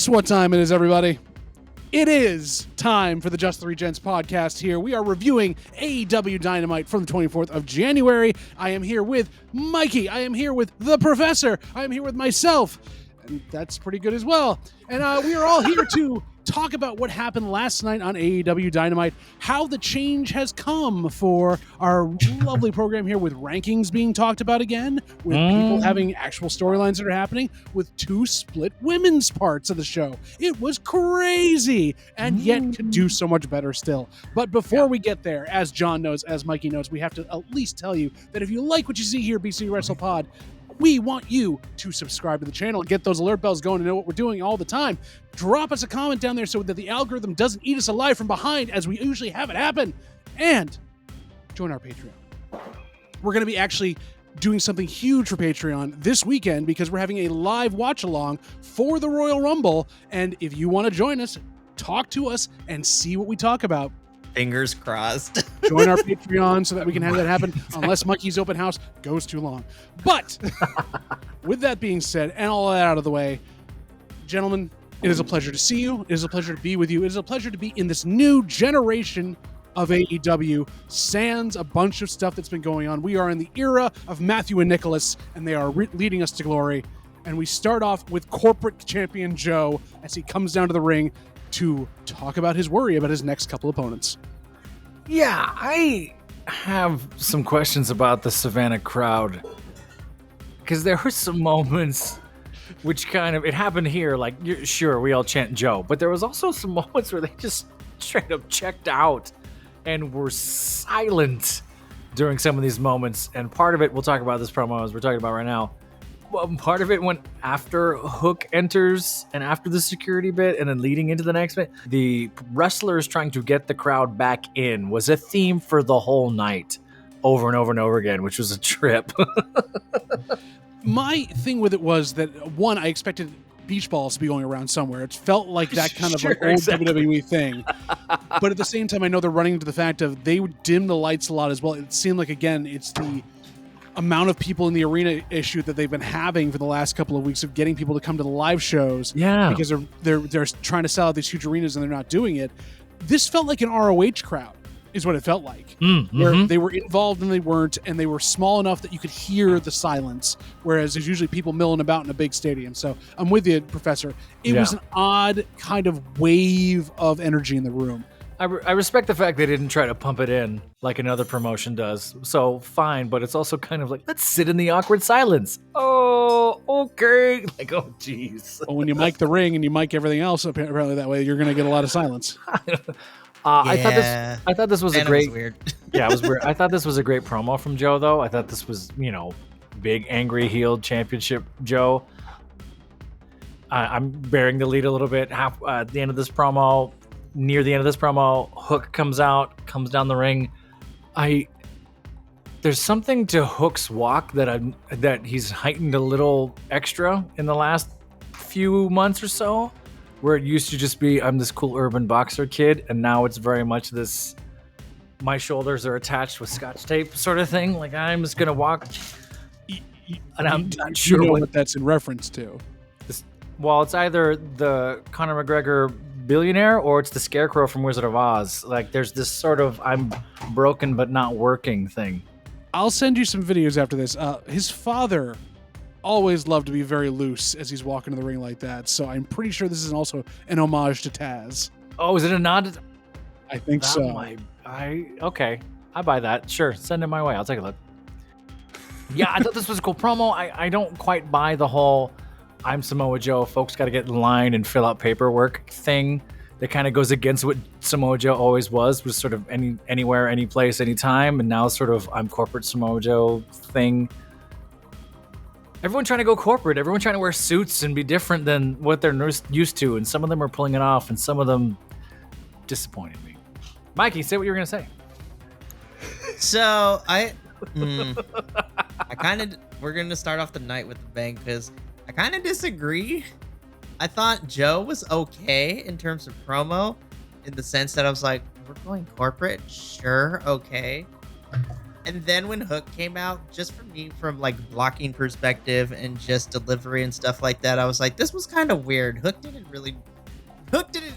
Guess what time it is, everybody? It is time for the Just Three Gents podcast here. We are reviewing AEW Dynamite from the 24th of January. I am here with Mikey. I am here with the Professor. I am here with myself. And that's pretty good as well. And we are all here to talk about what happened last night on AEW Dynamite, how the change has come for our lovely program here, with rankings being talked about again, with people having actual storylines that are happening, with 2 split women's parts of the show. It was crazy, and yet could do so much better still. But before we get there, as John knows, as Mikey knows, we have to at least tell you that if you like what you see here, BC Wrestle Pod, we want you to subscribe to the channel and get those alert bells going to know what we're doing all the time. Drop us a comment down there so that the algorithm doesn't eat us alive from behind as we usually have it happen. And join our Patreon. We're going to be actually doing something huge for Patreon this weekend because we're having a live watch-along for the Royal Rumble. And if you want to join us, talk to us and see what we talk about. Fingers crossed. Join our Patreon so that we can have that happen, unless Mikey's open house goes too long. But with that being said, and all that out of the way, gentlemen, it is a pleasure to see you. It is a pleasure to be with you. It is a pleasure to be in this new generation of AEW, sans a bunch of stuff that's been going on. We are in the era of Matthew and Nicholas, and they are leading us to glory. And we start off with corporate champion Joe as he comes down to the ring to talk about his worry about his next couple opponents. Yeah, I have some questions about the Savannah crowd, because there were some moments which kind of, it happened here, like, sure, we all chant Joe, but there was also some moments where they just straight up checked out and were silent during some of these moments. And part of it, we'll talk about this promo as we're talking about right now. Well, part of it went after Hook enters and after the security bit and then leading into the next bit. The wrestlers trying to get the crowd back in was a theme for the whole night, over and over and over again, which was a trip. My thing with it was that, one, I expected beach balls to be going around somewhere. It felt like that kind of like old WWE thing. But at the same time, I know they're running into the fact of they would dim the lights a lot as well. It seemed like, again, it's the amount of people in the arena issue that they've been having for the last couple of weeks of getting people to come to the live shows. Yeah, because they're trying to sell out these huge arenas and they're not doing it. This felt like an ROH crowd, is what it felt like. Where they were involved and they weren't, and they were small enough that you could hear the silence, whereas there's usually people milling about in a big stadium. So I'm with you, Professor. It was an odd kind of wave of energy in the room. I respect the fact they didn't try to pump it in like another promotion does. So fine, but it's also kind of like, let's sit in the awkward silence. Oh, okay. Like, oh, geez. Well, when you mic the ring and you mic everything else, apparently that way you're going to get a lot of silence. I thought this was a great. Was weird. Yeah, it was weird. I thought this was a great promo from Joe, though. I thought this was, big angry heeled championship Joe. I'm bearing the lead a little bit. At the end of this promo. Near the end of this promo, Hook comes down the ring. There's something to Hook's walk that he's heightened a little extra in the last few months or so, where it used to just be, I'm this cool urban boxer kid, and now it's very much this, my shoulders are attached with scotch tape sort of thing. Like, I'm just gonna walk, and I'm not sure what that's in reference to. Well, it's either the Conor McGregor billionaire or it's the Scarecrow from Wizard of Oz. Like, there's this sort of I'm broken but not working thing. I'll send you some videos after this. His father always loved to be very loose as he's walking to the ring like that, so I'm pretty sure this is also an homage to Taz. Oh, is it a nod? I think so. Okay, I buy that. Sure, send it my way. I'll take a look. Yeah, I thought this was a cool promo. I don't quite buy the whole I'm Samoa Joe, folks got to get in line and fill out paperwork thing. That kind of goes against what Samoa Joe always was sort of anywhere, any place, anytime, and now sort of I'm corporate Samoa Joe thing. Everyone trying to go corporate, everyone trying to wear suits and be different than what they're used to, and some of them are pulling it off, and some of them disappointed me. Mikey, say what you were going to say. So, we're going to start off the night with the bang, because I kind of disagree. I thought Joe was okay in terms of promo, in the sense that I was like, we're going corporate? Sure, okay. And then when Hook came out, just for me, from like blocking perspective and just delivery and stuff like that, I was like, this was kind of weird. Hook didn't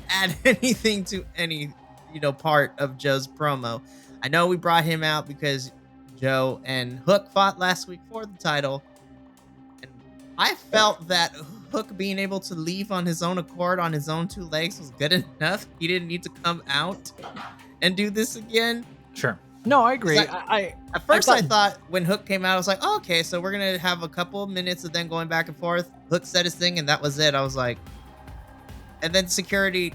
add anything to any, part of Joe's promo. I know we brought him out because Joe and Hook fought last week for the title. And I felt that Hook being able to leave on his own accord on his own two legs was good enough. He didn't need to come out and do this again. Sure. No, I agree. At first I thought when Hook came out, I was like, oh, okay, so we're going to have a couple of minutes of them going back and forth. Hook said his thing, and that was it. I was like, and then security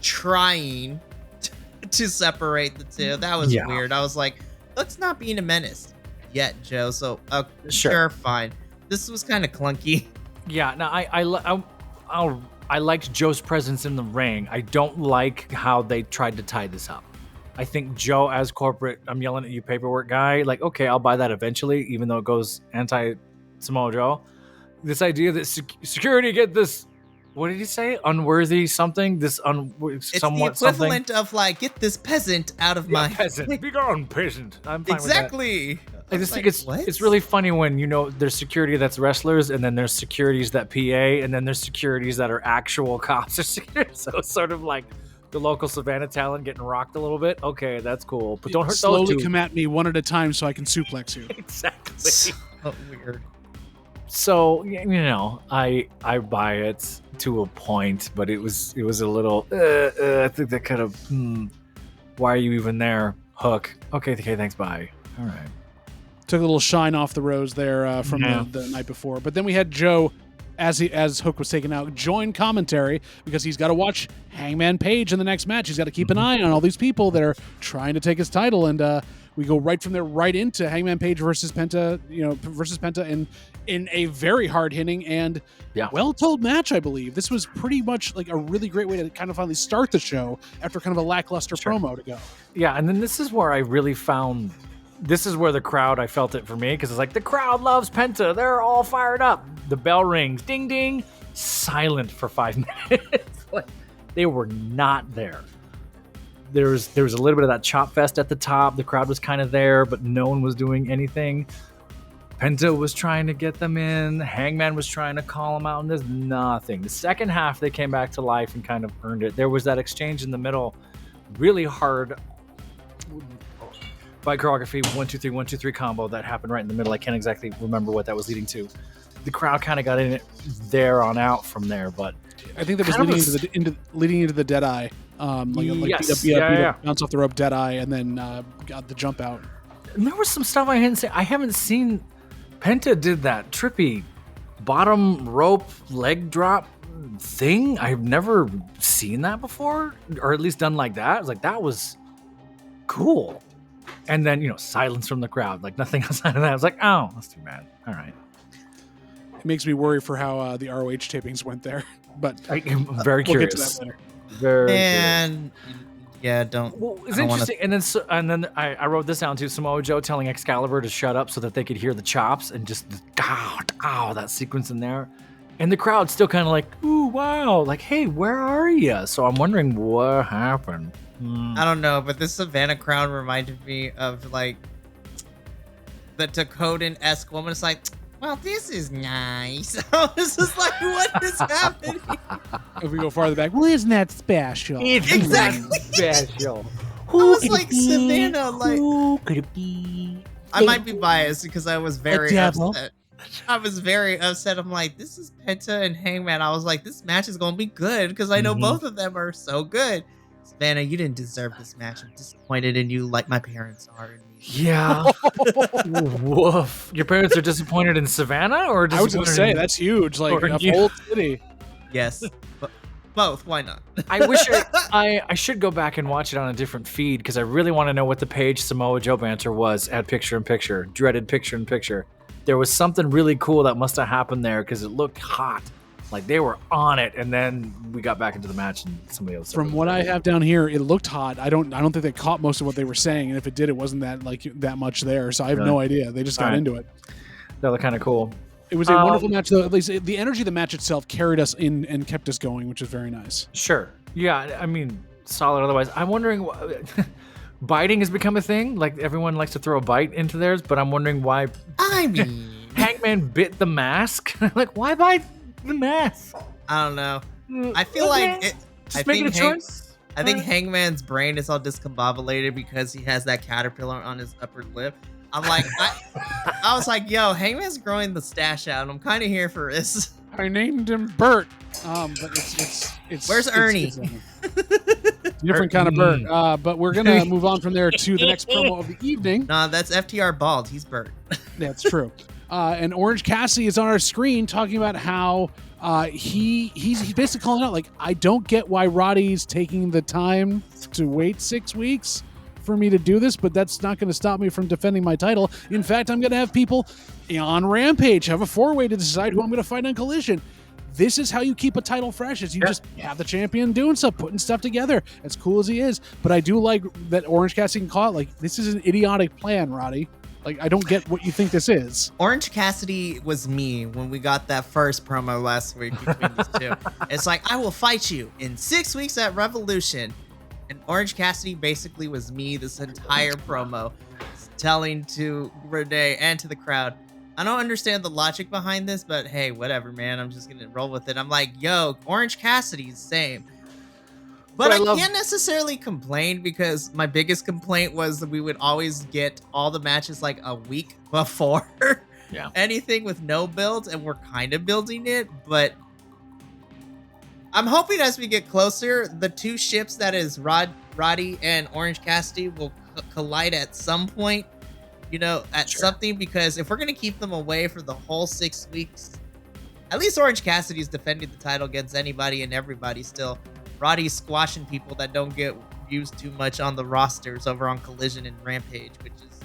trying to separate the two. That was weird. I was like, Hook's not being a menace yet, Joe. So, sure, fine. This was kind of clunky. Yeah, no, I liked Joe's presence in the ring. I don't like how they tried to tie this up. I think Joe, as corporate, I'm yelling at you paperwork guy, like, okay, I'll buy that eventually, even though it goes anti-Samoa Joe. This idea that security get this, what did he say? Unworthy something? It's somewhat the equivalent of like, get this peasant out of my... peasant. Be gone, peasant. I'm fine exactly. With that. I just think it's really funny when, there's security that's wrestlers, and then there's securities that PA, and then there's securities that are actual cops. So it's sort of like the local Savannah talent getting rocked a little bit. Okay, that's cool. But don't hurt slowly those two. Come at me one at a time so I can suplex you. Exactly. So weird. So, I buy it to a point, but it was a little, I think that could have, why are you even there, Hook? Okay, thanks, bye. All right. Took a little shine off the rose there from the night before. But then we had Joe, as Hook was taken out, join commentary because he's got to watch Hangman Page in the next match. He's got to keep an eye on all these people that are trying to take his title, and we go right from there right into Hangman Page versus Penta, in a very hard-hitting and well-told match, I believe. This was pretty much like a really great way to kind of finally start the show after kind of a lackluster promo to go. Yeah, and then this is where I really found... This is where the crowd, I felt it for me, because it's like, the crowd loves Penta. They're all fired up. The bell rings. Ding, ding. Silent for 5 minutes. Like, they were not there. There was a little bit of that chop fest at the top. The crowd was kind of there, but no one was doing anything. Penta was trying to get them in. Hangman was trying to call them out, and there's nothing. The second half, they came back to life and kind of earned it. There was that exchange in the middle, really hard by choreography, 1, 2, 3, 1, 2, 3 combo that happened right in the middle. I can't exactly remember what that was leading to. The crowd kind of got in it there on out from there, but I think that was leading into the dead eye. Beat up, bounce off the rope, dead eye, and then got the jump out. And there was some stuff I haven't seen. Penta did that trippy bottom rope leg drop thing. I've never seen that before, or at least done like that. I was like, that was cool. And then, silence from the crowd, like nothing outside of that. I was like, oh, that's too bad. All right. It makes me worry for how the ROH tapings went there, but I'm very curious. We'll get to that later. Very curious. Yeah, don't. Well, it's interesting. And then I wrote this down too. Samoa Joe telling Excalibur to shut up so that they could hear the chops, and just that sequence in there. And the crowd's still kind of like, ooh, wow, like, hey, where are you? So I'm wondering what happened. I don't know, but this Savannah crowd reminded me of like the Dakotan-esque woman. It's like, well, this is nice. I was just like, what is happening? If we go farther back, well, isn't that special? Exactly. Special. I was like, Savannah, like, who could it be? I might be biased because I was very upset. I was very upset. I'm like, this is Penta and Hangman. I was like, this match is going to be good because I know both of them are so good. Savannah, you didn't deserve this match. I'm disappointed in you like my parents are in me. Yeah. Woof. Your parents are disappointed in Savannah? Or I was going to say, that's huge. Like, a whole city. Yes. Both. Why not? I wish I should go back and watch it on a different feed because I really want to know what the Page Samoa Joe banter was at picture-in-picture. Dreaded picture-in-picture. There was something really cool that must have happened there because it looked hot. Like they were on it, and then we got back into the match, and somebody else. From what I have down here, it looked hot. I don't think they caught most of what they were saying, and if it did, it wasn't that much there. So I have no idea. They just got into it. That looked kind of cool. It was a wonderful match, though. At least the energy of the match itself carried us in and kept us going, which is very nice. Sure. Yeah. I mean, solid. Otherwise, I'm wondering. biting has become a thing. Like everyone likes to throw a bite into theirs, but I'm wondering why I mean, Hangman bit the mask. Like, why bite the mask? I don't know. I feel like it. Just making a choice. I think Hangman's brain is all discombobulated because he has that caterpillar on his upper lip. I'm like, I was like, yo, Hangman's growing the stash out, and I'm kind of here for this. I named him Bert. But it's Where's Ernie? It's different kind of Bert. But we're gonna move on from there to the next promo of the evening. Nah, that's FTR Bald. He's Bert. That's true. And Orange Cassidy is on our screen talking about how he's basically calling out, like, I don't get why Roddy's taking the time to wait 6 weeks for me to do this, but that's not going to stop me from defending my title. In fact, I'm going to have people on Rampage have a 4-way to decide who I'm going to fight on Collision. This is how you keep a title fresh, is you just have the champion doing stuff, putting stuff together, as cool as he is. But I do like that Orange Cassidy can call it, like, this is an idiotic plan, Roddy. Like, I don't get what you think this is. Orange Cassidy was me when we got that first promo last week between these two. It's like, I will fight you in 6 weeks at Revolution. And Orange Cassidy basically was me this entire promo, telling to Renee and to the crowd, I don't understand the logic behind this, but hey, whatever, man. I'm just going to roll with it. I'm like, yo, Orange Cassidy's same. But I can't necessarily complain, because my biggest complaint was that we would always get all the matches like a week before anything with no build, and we're kind of building it. But I'm hoping as we get closer, the two ships that is Roddy and Orange Cassidy will collide at some point, something, because if we're going to keep them away for the whole 6 weeks, at least Orange Cassidy's defending the title against anybody and everybody still. Roddy's squashing people that don't get used too much on the rosters over on Collision and Rampage, which is,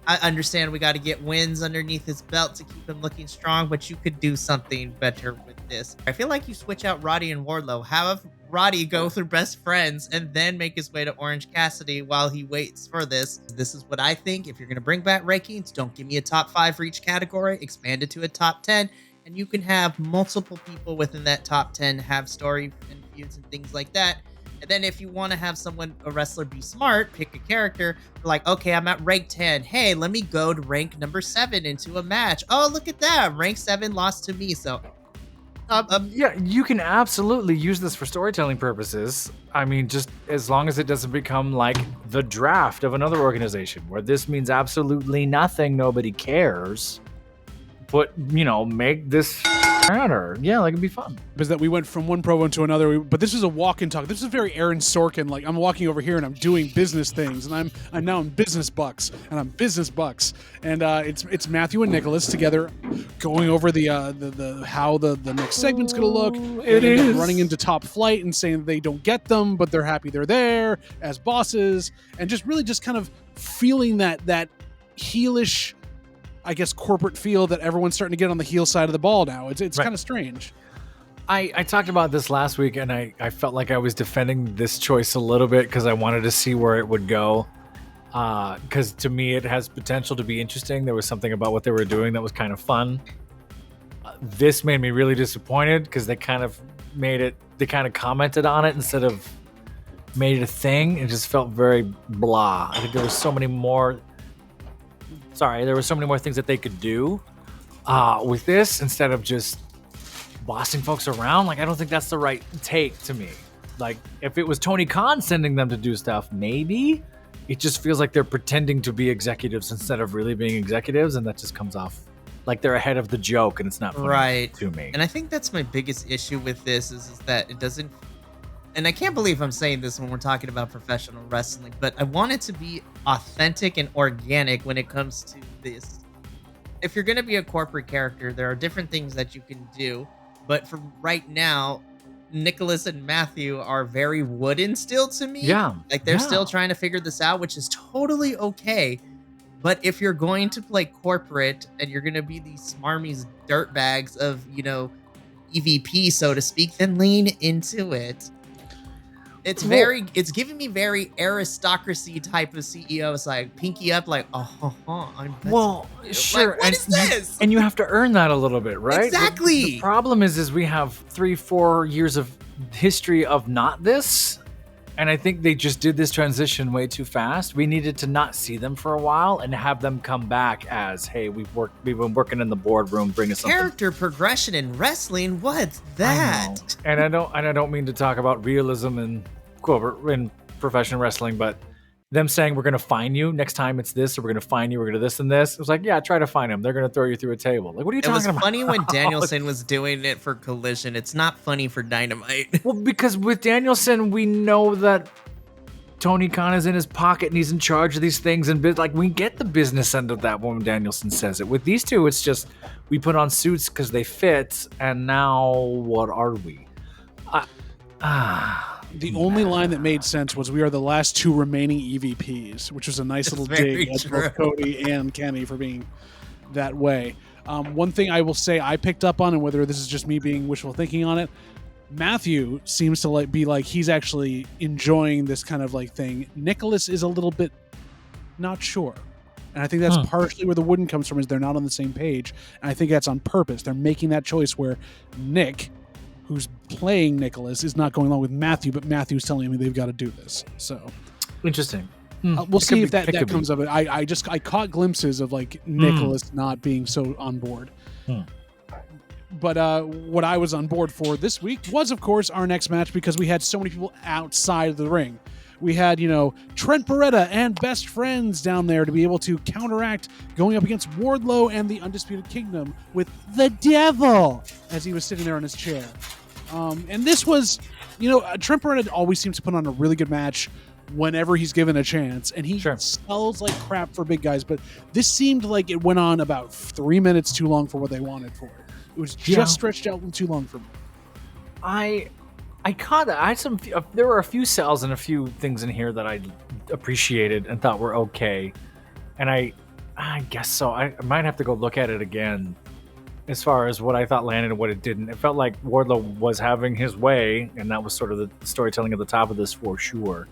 I understand we got to get wins underneath his belt to keep him looking strong, but you could do something better with this. I feel like you switch out Roddy and Wardlow. Have Roddy go through best friends and then make his way to Orange Cassidy while he waits for this. This is what I think. If you're going to bring back rankings, don't give me a top 5 for each category. Expand it to a top 10, and you can have multiple people within that top 10 have story and feuds and things like that. And then if you want to have a wrestler be smart, pick a character, like, okay, I'm at rank 10. Hey, let me go to rank number 7 into a match. Oh, look at that. Rank 7 lost to me. So, yeah, you can absolutely use this for storytelling purposes. I mean, just as long as it doesn't become like the draft of another organization, where this means absolutely nothing. Nobody cares. But, make this matter. Yeah, like, it'd be fun. Because that we went from one promo to another, but this is a walk and talk. This is very Aaron Sorkin. Like, I'm walking over here and I'm doing business things, and I'm now in business bucks, and I'm business bucks, and it's Matthew and Nicholas together going over the how the next segment's gonna look. It is running into Top Flight and saying they don't get them, but they're happy they're there as bosses, and just really just kind of feeling that heelish, I guess, corporate feel that everyone's starting to get on the heel side of the ball now. It's right. Kind of strange. I talked about this last week, and I felt like I was defending this choice a little bit because I wanted to see where it would go. Because to me, it has potential to be interesting. There was something about what they were doing that was kind of fun. This made me really disappointed because they kind of commented on it instead of made it a thing. It just felt very blah. I think there were so many more things that they could do with this instead of just bossing folks around. Like, I don't think that's the right take to me. Like, if it was Tony Khan sending them to do stuff, maybe. It just feels like they're pretending to be executives instead of really being executives, and that just comes off like they're ahead of the joke, and it's not funny to me. And I think that's my biggest issue with this is that it doesn't. And I can't believe I'm saying this when we're talking about professional wrestling, but I want it to be authentic and organic when it comes to this. If you're going to be a corporate character, there are different things that you can do. But for right now, Nicholas and Matthew are very wooden still to me. Yeah. Like, they're still trying to figure this out, which is totally okay. But if you're going to play corporate and you're going to be these smarmy dirtbags of, EVP, so to speak, then lean into it. It's giving me very aristocracy type of CEOs, like pinky up, like, I'm. Sure. Like, what is this? And you have to earn that a little bit, right? Exactly. The problem is we have 3-4 years of history of not this, And I think they just did this transition way too fast. We needed to not see them for a while and have them come back as, hey, we've been working in the boardroom, bring us something. Character progression in wrestling, what's that? And I don't mean to talk about realism in professional wrestling, but them saying we're gonna find you next time it's this, or we're gonna find you, we're gonna this and this. It was like, yeah, try to find him. They're gonna throw you through a table. Like, what are you talking about? It was funny when Danielson was doing it for Collision. It's not funny for Dynamite. Well, because with Danielson, we know that Tony Khan is in his pocket and he's in charge of these things, and like we get the business end of that when Danielson says it. With these two, it's just we put on suits because they fit, and now what are we? The only line that made sense was, "We are the last two remaining EVPs," which was a nice little dig at both Cody and Kenny for being that way. One thing I will say I picked up on, and whether this is just me being wishful thinking on it, Matthew seems to be like he's actually enjoying this kind of like thing. Nicholas is a little bit not sure. And I think that's partially where the wooden comes from, is they're not on the same page. And I think that's on purpose. They're making that choice where Nick, who's playing Nicholas, is not going along with Matthew, but Matthew's telling him they've got to do this. So interesting. We'll see if that comes of it. I caught glimpses of like Nicholas not being so on board. But what I was on board for this week was, of course, our next match, because we had so many people outside of the ring. We had, Trent Beretta and Best Friends down there to be able to counteract going up against Wardlow and the Undisputed Kingdom with the Devil as he was sitting there in his chair. And this was, Trent Beretta always seems to put on a really good match whenever he's given a chance, and he sells like crap for big guys, but this seemed like it went on about 3 minutes too long for what they wanted for it. It was just stretched out too long for me. I caught that. There were a few sells and a few things in here that I appreciated and thought were okay, and I guess so. I might have to go look at it again as far as what I thought landed and what it didn't. It felt like Wardlow was having his way, and that was sort of the storytelling at the top of this for sure.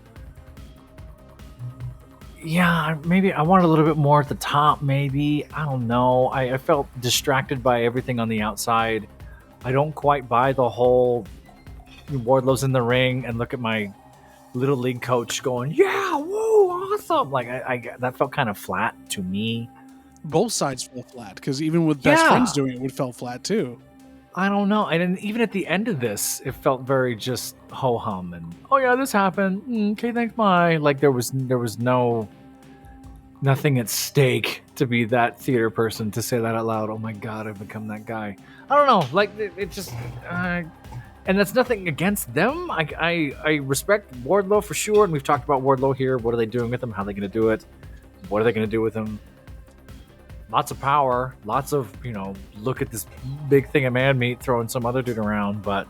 Yeah, maybe I wanted a little bit more at the top, maybe. I don't know. I felt distracted by everything on the outside. I don't quite buy the whole Wardlow's in the ring and look at my little league coach going, yeah, woo, awesome. Like, I that felt kind of flat to me. Both sides fell flat, because even with Best Friends doing it, it felt flat too. I don't know. And then even at the end of this, it felt very just ho-hum and, oh yeah, this happened. Okay, thanks, bye. Like there was nothing at stake to be that theater person to say that out loud. Oh my God, I've become that guy. I don't know. Like it just, and that's nothing against them. I respect Wardlow for sure. And we've talked about Wardlow here. What are they doing with him? How are they going to do it? What are they going to do with him? Lots of power, lots of, look at this big thing of man meat throwing some other dude around, but...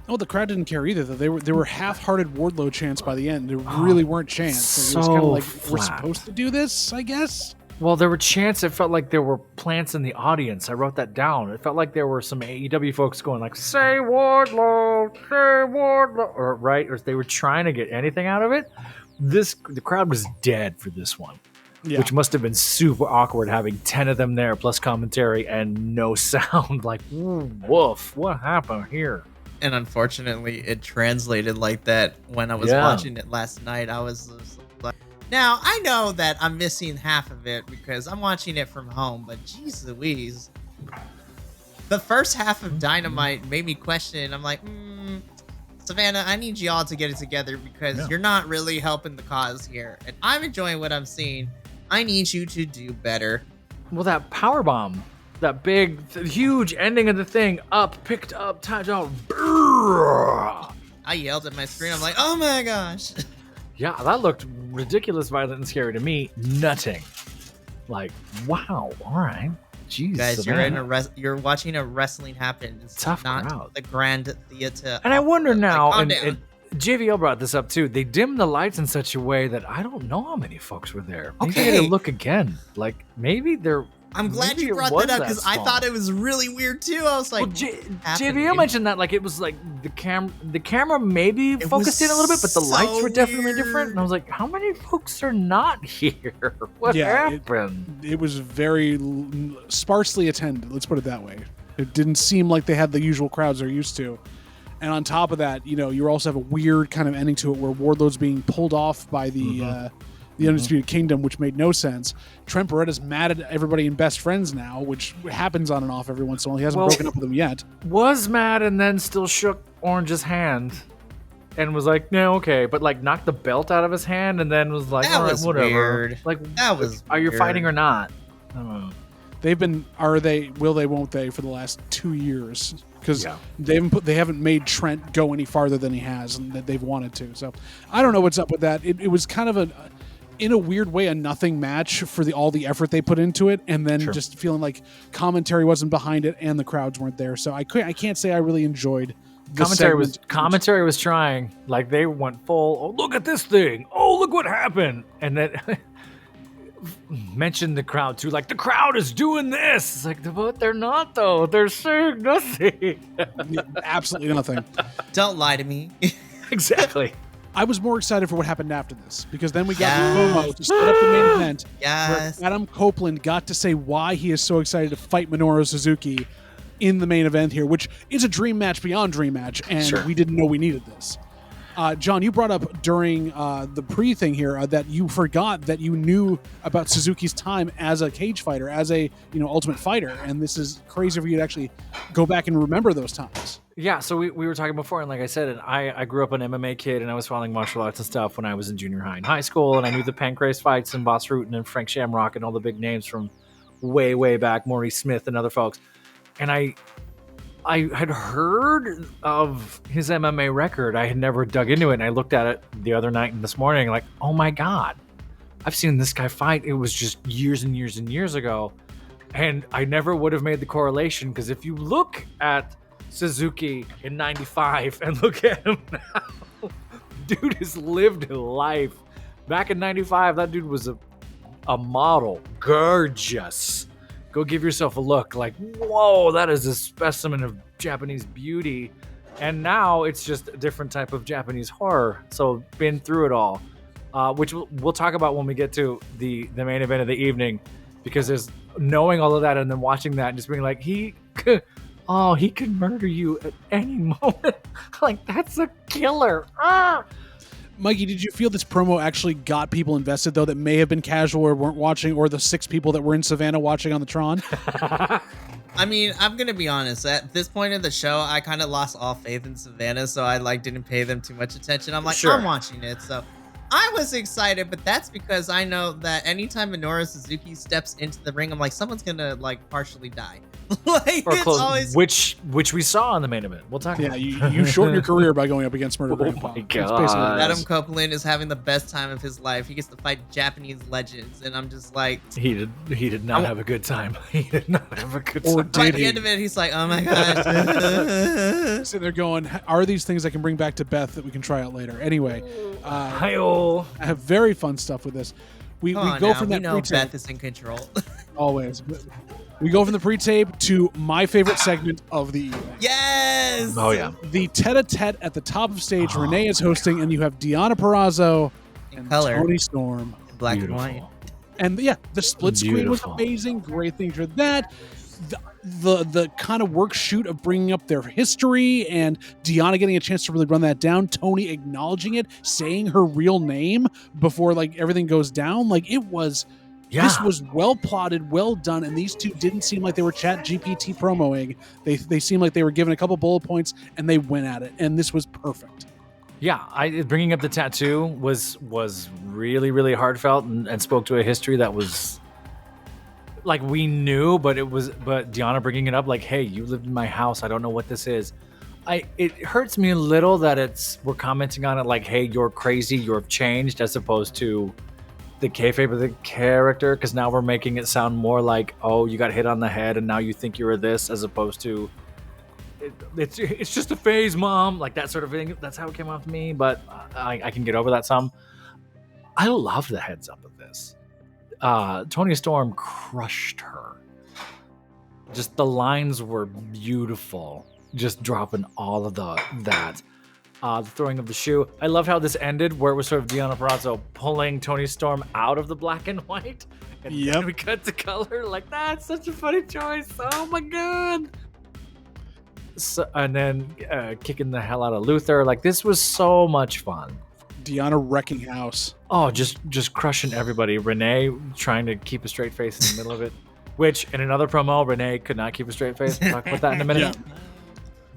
Oh, the crowd didn't care either, though. They were half-hearted Wardlow chants by the end. There really weren't chants. So it was kind of like, flat. We're supposed to do this, I guess? Well, there were chants. It felt like there were plants in the audience. I wrote that down. It felt like there were some AEW folks going like, say Wardlow, say Wardlow, or right? Or they were trying to get anything out of it. The crowd was dead for this one. Yeah. Which must have been super awkward having 10 of them there plus commentary and no sound. Like, woof, what happened here? And unfortunately, it translated like that when I was watching it last night. I was like, now, I know that I'm missing half of it because I'm watching it from home, but geez Louise. The first half of Dynamite made me question it. I'm like, Savannah, I need y'all to get it together because you're not really helping the cause here. And I'm enjoying what I'm seeing. I need you to do better. Well, that powerbomb, that big, huge ending of the thing, picked up, tied out. I yelled at my screen. I'm like, oh my gosh. Yeah, that looked ridiculous, violent, and scary to me. Nutting. Like, wow. All right. Jeez, guys, you're watching a wrestling happen. It's tough not crowd. The grand theater. And I wonder now, and JVL brought this up too. They dimmed the lights in such a way that I don't know how many folks were there. Maybe I had to look again. Like maybe there. I'm glad you brought that up because I thought it was really weird too. I was like, JVL mentioned that like it was like the camera maybe focused in a little bit, but the lights were definitely different. And I was like, how many folks are not here? What happened? It was very sparsely attended. Let's put it that way. It didn't seem like they had the usual crowds they're used to. And on top of that, you also have a weird kind of ending to it where Wardlow's being pulled off by the Undisputed Kingdom, which made no sense. Trent Beretta's mad at everybody in Best Friends now, which happens on and off every once in a while. He hasn't broken up with them yet. Was mad and then still shook Orange's hand and was like, no, okay. But like knocked the belt out of his hand and then was like, That all right, was whatever. weird. Like, That was are you weird. fighting or not? I don't know. They've been, will they, won't they, for the last 2 years, because Yeah. they haven't made Trent go any farther than he has, and that they've wanted to. So I don't know what's up with that. It was kind of in a weird way, a nothing match for all the effort they put into it, and then just feeling like commentary wasn't behind it and the crowds weren't there. So I can't say I really enjoyed. Commentary was trying, like they went full. Oh, look at this thing! Oh, look what happened! And then mentioned the crowd too, like the crowd is doing this. It's like, but they're not though. They're saying nothing. Absolutely nothing. Don't lie to me. Exactly. I was more excited for what happened after this, because then we got the promo to set up the main event. Yes. Where Adam Copeland got to say why he is so excited to fight Minoru Suzuki in the main event here, which is a dream match beyond dream match, and we didn't know we needed this. John, you brought up during the pre-thing here that you forgot that you knew about Suzuki's time as a cage fighter, as a Ultimate Fighter, and this is crazy for you to actually go back and remember those times. Yeah, so we were talking before, and like I said, and I grew up an MMA kid, and I was following martial arts and stuff when I was in junior high and high school, and I knew the Pancrase fights and Boss Rutan and Frank Shamrock and all the big names from way, way back, Maurice Smith and other folks. And I had heard of his MMA record. I had never dug into it, and I looked at it the other night and this morning, like, oh my God, I've seen this guy fight. It was just years and years and years ago, and I never would have made the correlation, because if you look at Suzuki in 95 and look at him now, dude has lived a life. Back in 95, that dude was a model, gorgeous. Go give yourself a look, like, whoa, that is a specimen of Japanese beauty. And now it's just a different type of Japanese horror. So been through it all, which we'll talk about when we get to the main event of the evening, because there's knowing all of that and then watching that and just being like, he could murder you at any moment. Like, that's a killer. Mikey, did you feel this promo actually got people invested, though, that may have been casual or weren't watching, or the 6 people that were in Savannah watching on the Tron? I mean, I'm going to be honest. At this point in the show, I kind of lost all faith in Savannah, so I didn't pay them too much attention. I'm like, I'm watching it, so I was excited, but that's because I know that anytime Minoru Suzuki steps into the ring, I'm like, someone's going to, partially die. Or it's close, always... which we saw in the main event. We'll talk about it. You shorten your career by going up against Murder Grandpa. my That's God. basically what it Adam is. Copeland is having the best time of his life. He gets to fight Japanese legends, and I'm just like... He did not have a good time. He did not have a good Or time. By did the he? end of it, he's like, oh my gosh. Sitting there going, are these things I can bring back to Beth that we can try out later? Anyway, Hi-oh. I have very fun stuff with this. We Come on go now, from we that know pre-tape. Beth is in control. Always. We go from the pre-tape to my favorite segment of the evening. Yes! Oh, yeah. The tete-a-tete at the top of stage. Renee is hosting, and you have Deonna Purrazzo In and color. Toni Storm. Black Beautiful. and white. And yeah, the split screen was Beautiful. amazing. Great thing for that. The kind of work shoot of bringing up their history and Deonna getting a chance to really run that down. Toni acknowledging it, saying her real name before everything goes down. It was. Yeah. This was well plotted, well done, and these two didn't seem like they were Chat GPT promoing. They seemed like they were given a couple bullet points and they went at it, and this was perfect. Yeah, bringing up the tattoo was really, really heartfelt and spoke to a history that was like we knew, but Deonna bringing it up like, hey, you lived in my house. I don't know what this is. It hurts me a little that we're commenting on it like, hey, you're crazy, you've changed, as opposed to the kayfabe of the character, because now we're making it sound more like, oh, you got hit on the head and now you think you're this, as opposed to it's just a phase, mom, like that sort of thing. That's how it came off to me, but I can get over that some. I love the heads up of this. Toni Storm crushed her. Just the lines were beautiful, just dropping all of that. The throwing of the shoe. I love how this ended, where it was sort of Deonna Purrazzo pulling Toni Storm out of the black and white. And then we cut to color. Like, that's such a funny choice. Oh my God. and then kicking the hell out of Luther. Like, this was so much fun. Deonna wrecking house. Oh, just crushing everybody. Renee trying to keep a straight face in the middle of it, which in another promo, Renee could not keep a straight face. We'll talk about that in a minute. Yeah.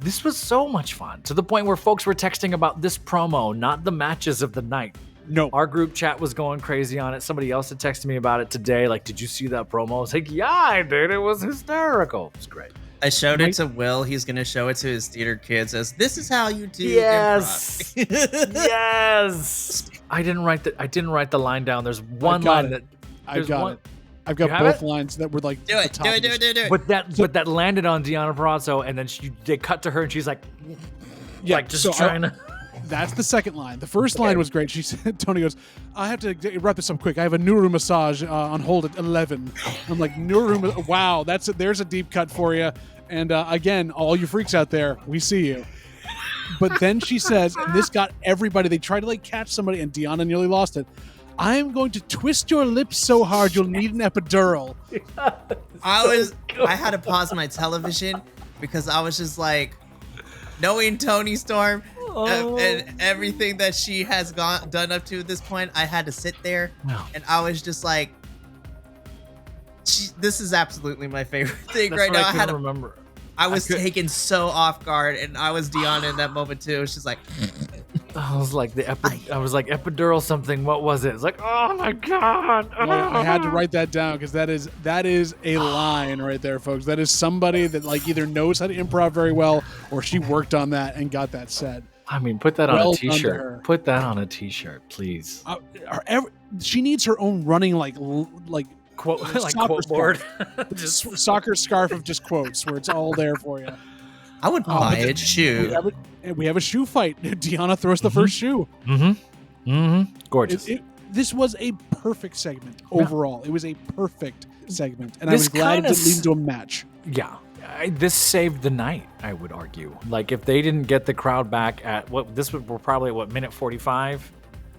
This was so much fun, to the point where folks were texting about this promo, not the matches of the night. No. Our group chat was going crazy on it. Somebody else had texted me about it today. Like, did you see that promo? I was like, yeah, I did. It was hysterical. It was great. I showed it to Will. He's going to show it to his theater kids as this is how you do yes. improv. Yes. I didn't write the line down. There's one line that I've got it. I've got both lines that were like do it. But that landed on Deonna Purrazzo, and then they cut to her, and she's like, trying to. That's the second line. The first line was great. She said, Toni goes, I have to wrap this up quick. I have a Nuru massage on hold at 11. I'm like, Nuru, wow, there's a deep cut for you. And again, all you freaks out there, we see you. But then she says, and this got everybody, they tried to like catch somebody, and Deonna nearly lost it. I am going to twist your lips so hard you'll need an epidural. I had to pause my television because I was just like, knowing Toni Storm and everything that she has done up to this point, I had to sit there and I was just like, this is absolutely my favorite thing right now. I remember. I was taken so off guard, and I was Deonna in that moment too. She's like, I was like epidural something. What was it? It's like, oh my god! I had to write that down because that is a line right there, folks. That is somebody that like either knows how to improv very well, or she worked on that and got that said. I mean, put that on a t-shirt. Put that on a t-shirt, please. She needs her own running like quote board, just soccer scarf of just quotes where it's all there for you. I would buy a shoe. We have a shoe fight. Deonna throws the first shoe. Gorgeous. This was a perfect segment overall. It was a perfect segment, and I was glad it didn't lead into a match. Yeah. This saved the night, I would argue. Like, if they didn't get the crowd back at we're probably at minute 45?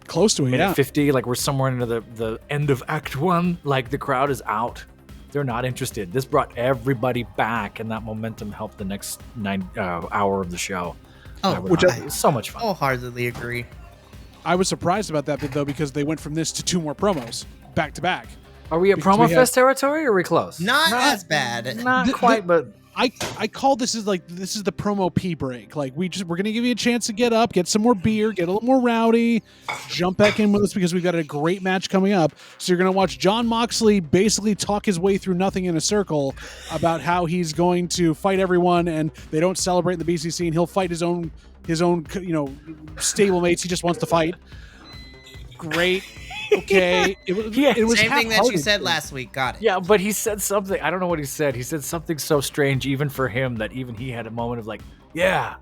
Close to it, minute 50, like we're somewhere into the end of Act 1. Like, the crowd is out. They're not interested. This brought everybody back, and that momentum helped the next hour of the show. Which is so much fun. Wholeheartedly agree. I was surprised about that bit, though, because they went from this to 2 more promos back to back. Are we at Promo Fest territory, or are we close? Not as bad. Not quite, but... I call this is the promo pee break. Like, we're gonna give you a chance to get up, get some more beer, get a little more rowdy, jump back in with us because we've got a great match coming up. So you're gonna watch Jon Moxley basically talk his way through nothing in a circle about how he's going to fight everyone, and they don't celebrate in the BCC, and he'll fight his own stablemates. He just wants to fight. Great. Okay. It was same thing that you said last week. Got it. Yeah, but he said something. I don't know what he said. He said something so strange, even for him, that even he had a moment of like, yeah.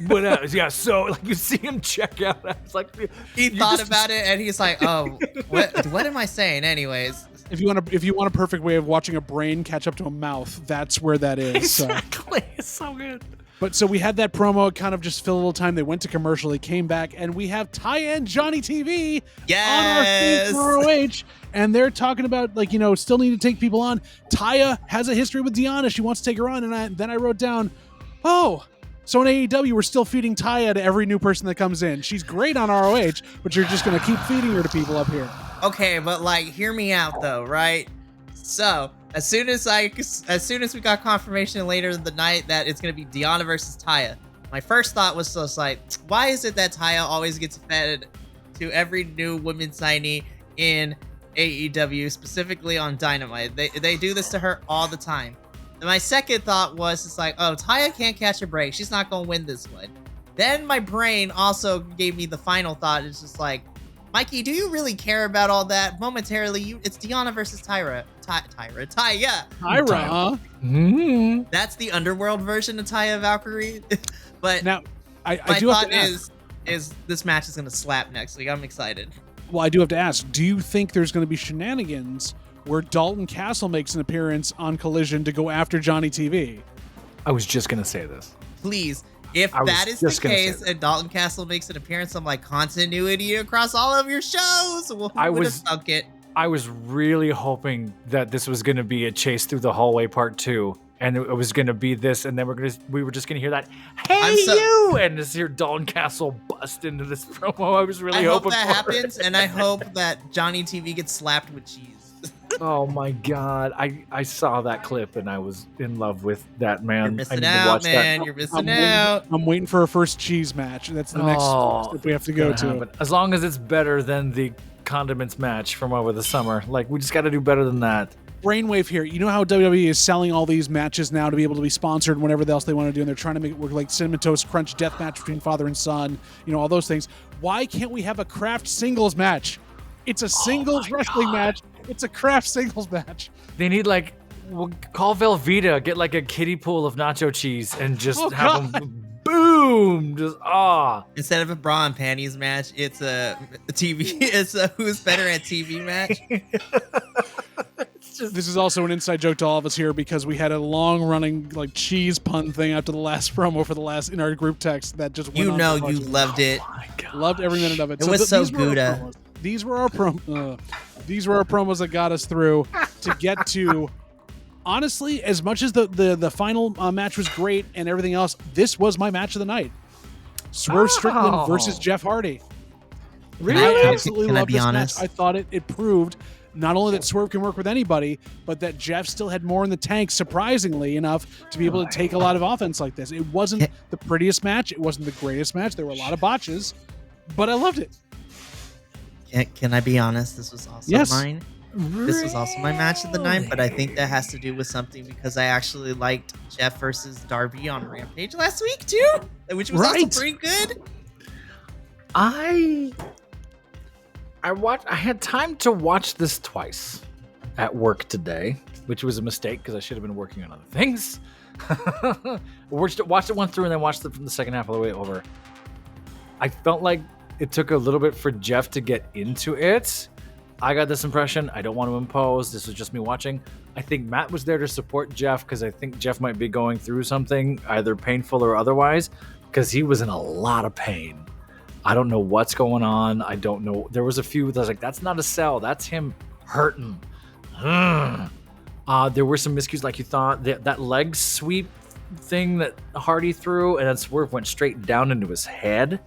But yeah, so like you see him check out. I was like, he thought about it, and he's like, oh, what am I saying, anyways? If you want a perfect way of watching a brain catch up to a mouth, that's where that is. Exactly. It's so good. But so we had that promo, kind of just fill a little time. They went to commercial, they came back, and we have Taya and Johnny TV on our feed for ROH. And they're talking about, still need to take people on. Taya has a history with Deonna. She wants to take her on. And then I wrote down, so in AEW, we're still feeding Taya to every new person that comes in. She's great on ROH, but you're just going to keep feeding her to people up here. Okay, but hear me out though, right? So as soon as we got confirmation later in the night that it's gonna be Deonna versus Taya, my first thought was just like, why is it that Taya always gets fed to every new women signee in AEW, specifically on Dynamite? They do this to her all the time. And my second thought was just like, Taya can't catch a break. She's not gonna win this one. Then my brain also gave me the final thought. It's just like, Mikey, do you really care about all that? Momentarily, it's Deonna versus Taya. Tyra, huh? Mm-hmm. That's the underworld version of Taya Valkyrie. But now, my thought is this match is going to slap next week. I'm excited. Well, I do have to ask, do you think there's going to be shenanigans where Dalton Castle makes an appearance on Collision to go after Johnny TV? I was just going to say this. Please. If that is the case and Dalton Castle makes an appearance, I'm like, continuity across all of your shows. Well, who would have thunk it? I was really hoping that this was going to be a chase through the hallway part 2, and it was gonna be this, and then we were just gonna hear that, "Hey I'm so- you," and just hear Dalton Castle bust into this promo. I was really I hope hoping that for happens, and I hope that Johnny TV gets slapped with cheese. Oh my god, I saw that clip and I was in love with that man. You're I missing need out, to watch man. that. You're missing out. I'm waiting for a first cheese match. That's the next step we have to go to. Happen. As long as it's better than the condiments match from over the summer, like we just got to do better than that. Brainwave here. You know how WWE is selling all these matches now to be able to be sponsored and whatever else they want to do, and they're trying to make it work like Cinnamon Toast Crunch death match between father and son, all those things. Why can't we have a craft singles match? It's a singles wrestling match. It's a craft singles match. They need we'll call Velveeta, get like a kiddie pool of nacho cheese and just have them boom, just Instead of a bra and panties match, it's a TV. It's a who's better at TV match. This is also an inside joke to all of us here because we had a long-running cheese pun thing after the last promo for the last in our group text that just went on. You loved it. Oh my God. Loved every minute of it. It was so these were our Gouda. promos. These were our promos that got us through to get to. Honestly, as much as the final match was great and everything else, this was my match of the night. Swerve Strickland versus Jeff Hardy. Really? I absolutely Can I loved be this honest? match. I thought it proved not only that Swerve can work with anybody, but that Jeff still had more in the tank, surprisingly enough, to be able to take a lot of offense like this. It wasn't the prettiest match. It wasn't the greatest match. There were a lot of botches, but I loved it. Can I be honest? This was also Yes. mine. This was also my match of the night, but I think that has to do with something because I actually liked Jeff versus Darby on Rampage last week too, which was also pretty good. I had time to watch this twice at work today, which was a mistake because I should have been working on other things. Watched it one through and then watched it from the second half all the way over. I felt like it took a little bit for Jeff to get into it. I got this impression. I don't want to impose. This was just me watching. I think Matt was there to support Jeff because I think Jeff might be going through something, either painful or otherwise, because he was in a lot of pain. I don't know what's going on. I don't know. There was a few that I was like, that's not a sell. That's him hurting. There were some miscues like you thought. That leg sweep thing that Hardy threw and then Swerve went straight down into his head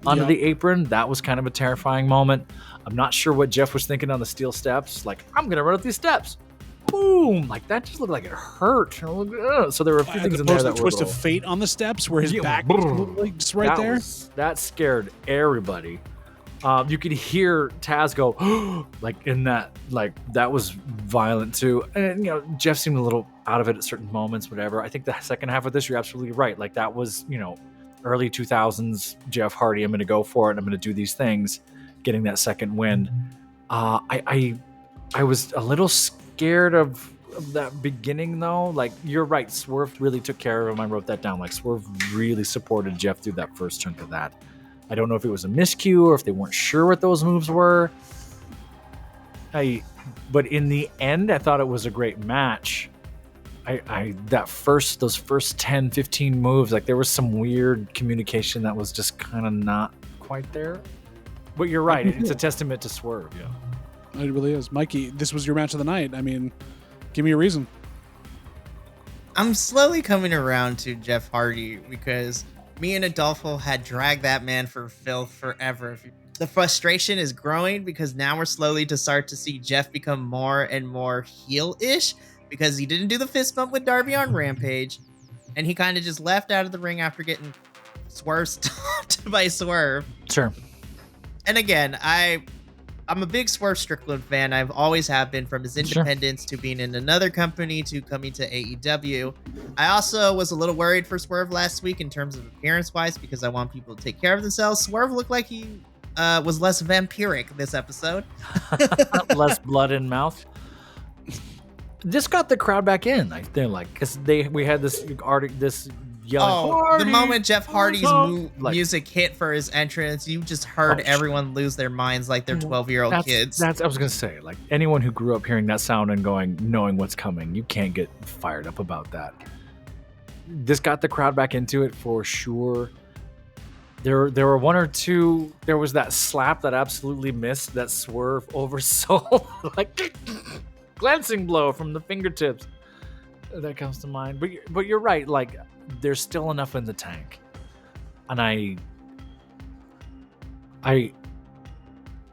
onto the apron. That was kind of a terrifying moment. I'm not sure what Jeff was thinking on the steel steps. Like, I'm going to run up these steps. Boom! Like, that just looked like it hurt. So there were a few things in there that were twist of fate on the steps where his back was right there. That scared everybody. You could hear Taz go, like, in that, like, that was violent too. And, Jeff seemed a little out of it at certain moments, whatever. I think the second half of this, you're absolutely right. Like, that was, early 2000s Jeff Hardy. I'm going to go for it. I'm going to do these things. Getting that second win. I was a little scared of that beginning though. Like, you're right, Swerve really took care of him. I wrote that down. Like, Swerve really supported Jeff through that first chunk of that. I don't know if it was a miscue or if they weren't sure what those moves were. But in the end, I thought it was a great match. Those first 10, 15 moves, like, there was some weird communication that was just kind of not quite there. But you're right. It's a testament to Swerve. Yeah, it really is. Mikey, this was your match of the night. I mean, give me a reason. I'm slowly coming around to Jeff Hardy because me and Adolfo had dragged that man for filth forever. The frustration is growing because now we're slowly to start to see Jeff become more and more heel-ish because he didn't do the fist bump with Darby on Rampage, and he kind of just left out of the ring after getting Swerve stopped by Swerve. Sure. And again, I'm a big Swerve Strickland fan. I've always have been, from his independence to being in another company to coming to AEW. I also was a little worried for Swerve last week in terms of appearance-wise because I want people to take care of themselves. Swerve looked like he was less vampiric this episode. Less blood in mouth. This got the crowd back in. I feel like because we had this yelling. Hardy, the moment Jeff Hardy's music hit for his entrance, you just heard everyone lose their minds like they're 12-year-old kids. I was gonna say, like, anyone who grew up hearing that sound and knowing what's coming, you can't get fired up about that. This got the crowd back into it for sure. There were one or two. There was that slap that absolutely missed, that Swerve oversold, like glancing blow from the fingertips. that comes to mind. But you're right. Like, there's still enough in the tank, and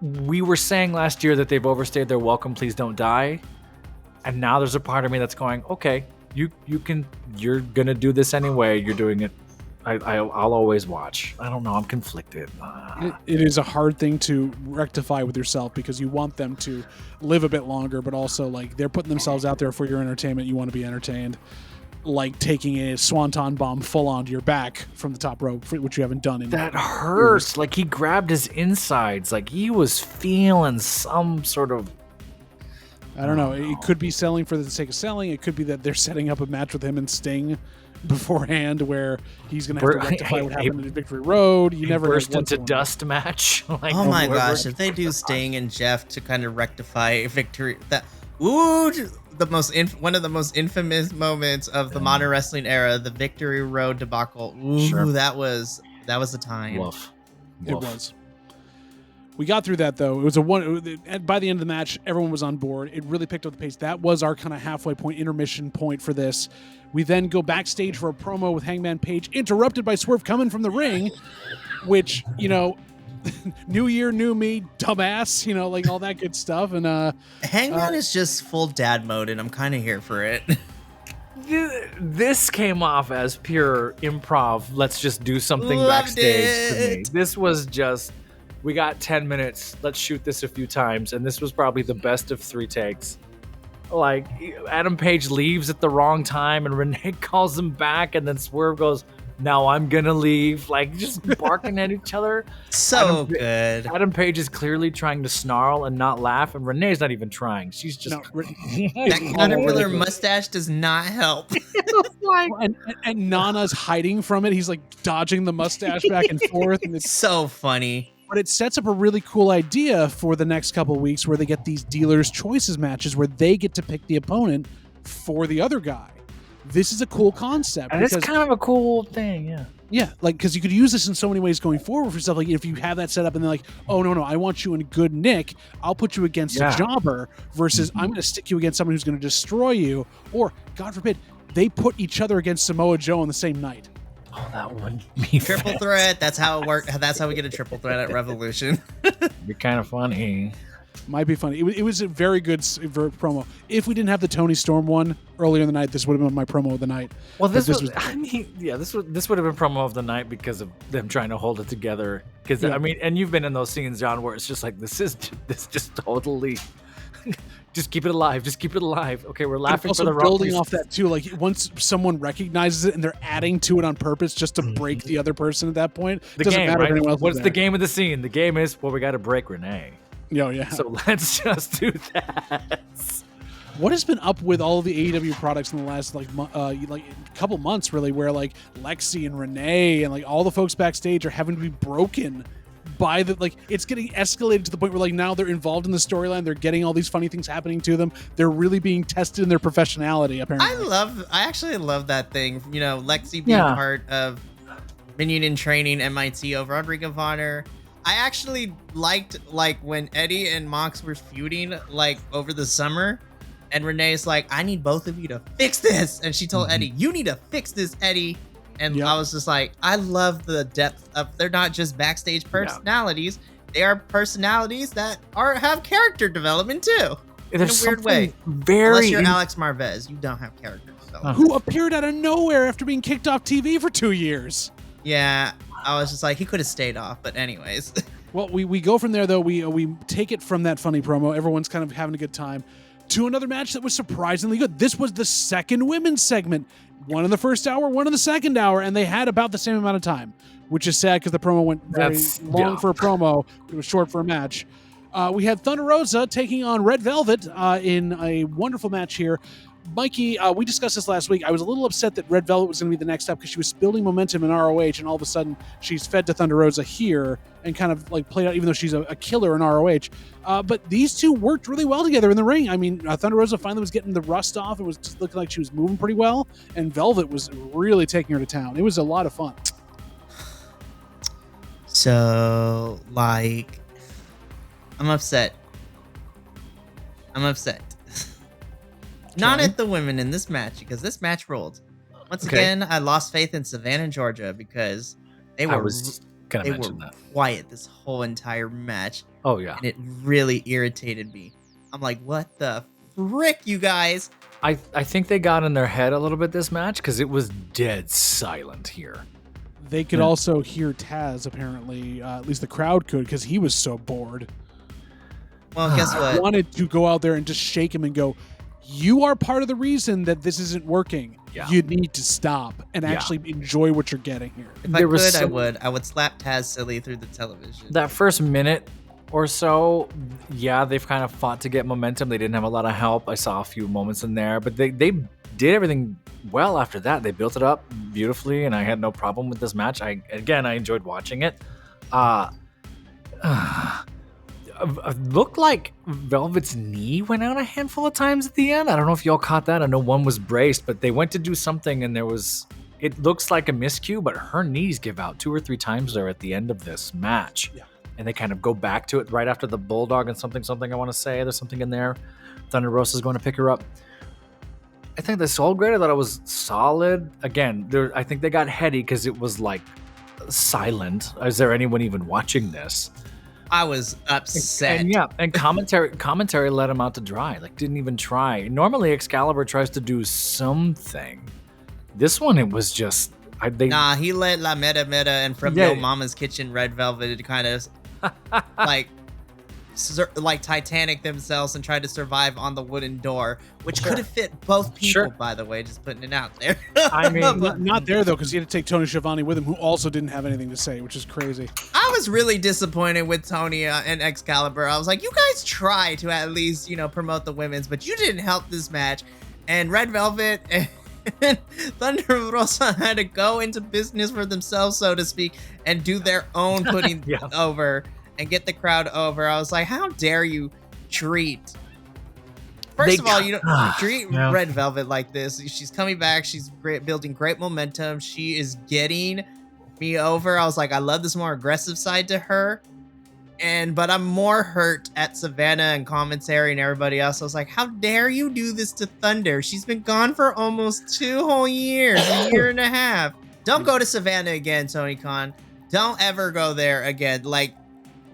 we were saying last year that they've overstayed their welcome. Please don't die. And now there's a part of me that's going, okay, you're gonna do this anyway. You're doing it. I'll always watch. I don't know. I'm conflicted. It is a hard thing to rectify with yourself because you want them to live a bit longer, but also like they're putting themselves out there for your entertainment. You want to be entertained, like taking a swanton bomb full onto your back from the top rope, which you haven't done in that hurts. Like he grabbed his insides. Like he was feeling some sort of. I don't know. It could be selling for the sake of selling. It could be that they're setting up a match with him and Sting beforehand where he's going to have to rectify what happened in Victory Road. You never burst into dust match. Like, oh my gosh, if they do Sting and Jeff to kind of rectify Victory, one of the most infamous moments of the modern wrestling era, the Victory Road debacle. Ooh, sure. that was the time. Woof. It was. We got through that though. It was by the end of the match, everyone was on board. It really picked up the pace. That was our kind of halfway point, intermission point for this. We then go backstage for a promo with Hangman Page, interrupted by Swerve coming from the ring, which, new year, new me, dumbass, like all that good stuff. And Hangman is just full dad mode, and I'm kind of here for it. This came off as pure improv. Let's just do something backstage to me. This was just, we got 10 minutes. Let's shoot this a few times. And this was probably the best of 3 takes. Like, Adam Page leaves at the wrong time and Renee calls him back. And then Swerve goes, now I'm going to leave. Like, just barking at each other. So good. Adam Page is clearly trying to snarl and not laugh. And Renee's not even trying. She's just... that caterpillar mustache does not help. and Nana's hiding from it. He's like dodging the mustache back and forth. And it's so funny. But it sets up a really cool idea for the next couple of weeks where they get these dealers' choices matches where they get to pick the opponent for the other guy. This is a cool concept. And it's kind of a cool thing, yeah. Yeah, like, because you could use this in so many ways going forward for stuff. Like, if you have that set up and they're like, oh, no, I want you in good nick. I'll put you against a jobber versus I'm going to stick you against someone who's going to destroy you. Or, God forbid, they put each other against Samoa Joe on the same night. Oh, that would be triple threat. That's how it works. That's how we get a triple threat at Revolution. Be kind of funny. Might be funny. It was a very good promo. If we didn't have the Toni Storm one earlier in the night, this would have been my promo of the night. Well, this would have been promo of the night because of them trying to hold it together. Because I mean, and you've been in those scenes, John, where it's just like this just totally. Just keep it alive. Just keep it alive. Okay, we're laughing for the wrong building off that too. Like once someone recognizes it and they're adding to it on purpose just to break the other person at that point. The doesn't game, matter right? if anyone else What's is the game of the scene? The game is, well, we got to break Renee. Yeah. So let's just do that. What has been up with all of the AEW products in the last like couple months, really, where like Lexi and Renee and like all the folks backstage are having to be broken by it's getting escalated to the point where like now they're involved in the storyline. They're getting all these funny things happening to them. They're really being tested in their professionality, apparently. I actually love that thing. Lexi being part of Minion in Training, MIT over on Ring of Honor. I actually liked when Eddie and Mox were feuding over the summer, and Renee's like, I need both of you to fix this. And she told Eddie, you need to fix this, Eddie. And I was just like, I love the depth of, they're not just backstage personalities. They are personalities that have character development too. In a weird way. Unless you're Alex Marvez, you don't have character development. Who appeared out of nowhere after being kicked off TV for 2 years. Yeah, I was just like, he could have stayed off, but anyways. Well, we go from there though. We take it from that funny promo. Everyone's kind of having a good time to another match that was surprisingly good. This was the second women's segment. One in the first hour, one in the second hour, and they had about the same amount of time, which is sad because the promo went very long for a promo. It was short for a match. We had Thunder Rosa taking on Red Velvet in a wonderful match here. Mikey, we discussed this last week. I was a little upset that Red Velvet was going to be the next up because she was building momentum in ROH, and all of a sudden she's fed to Thunder Rosa here and kind of played out, even though she's a killer in ROH. But these two worked really well together in the ring. I mean, Thunder Rosa finally was getting the rust off. It was just looking like she was moving pretty well, and Velvet was really taking her to town. It was a lot of fun. So, I'm upset. Not at the women in this match, because this match rolled. Once again, I lost faith in Savannah and Georgia because they were quiet this whole entire match. Oh, yeah. And it really irritated me. I'm like, what the frick, you guys? I think they got in their head a little bit this match because it was dead silent here. They could also hear Taz, apparently. At least the crowd could, because he was so bored. Well, guess what? I wanted to go out there and just shake him and go, you are part of the reason that this isn't working. Yeah. You need to stop and actually enjoy what you're getting here. If I could, I would slap Taz silly through the television. That first minute or so, yeah, they've kind of fought to get momentum. They didn't have a lot of help. I saw a few moments in there, but they did everything well after that. They built it up beautifully, and I had no problem with this match. I enjoyed watching it. Looked like Velvet's knee went out a handful of times at the end. I don't know if y'all caught that. I know one was braced, but they went to do something, and it looks like a miscue, but her knees give out 2 or 3 times there at the end of this match. Yeah. And they kind of go back to it right after the Bulldog and something I want to say. There's something in there. Thunder Rosa's going to pick her up. I think the Soul Grade, I thought it was solid. Again, I think they got heady because it was like silent. Is there anyone even watching this? I was upset. And commentary let him out to dry. Like, didn't even try. Normally, Excalibur tries to do something. This one, it was just... he let La Meta and From Yo Mama's Kitchen Red Velvet kind of like Titanic themselves and tried to survive on the wooden door, which could have fit both people, by the way, just putting it out there. I mean, not there, though, because he had to take Tony Schiavone with him, who also didn't have anything to say, which is crazy. I was really disappointed with Tony and Excalibur. I was like, you guys try to at least, promote the women's, but you didn't help this match. And Red Velvet and Thunder Rosa had to go into business for themselves, so to speak, and do their own putting over and get the crowd over. I was like, how dare you treat... First of all, you don't treat Red Velvet like this. She's coming back. She's building great momentum. She is getting me over. I was like, I love this more aggressive side to her. But I'm more hurt at Savannah and Commentary and everybody else. I was like, how dare you do this to Thunder? She's been gone for almost 2 whole years, a year and a half. Don't go to Savannah again, Tony Khan. Don't ever go there again. Like,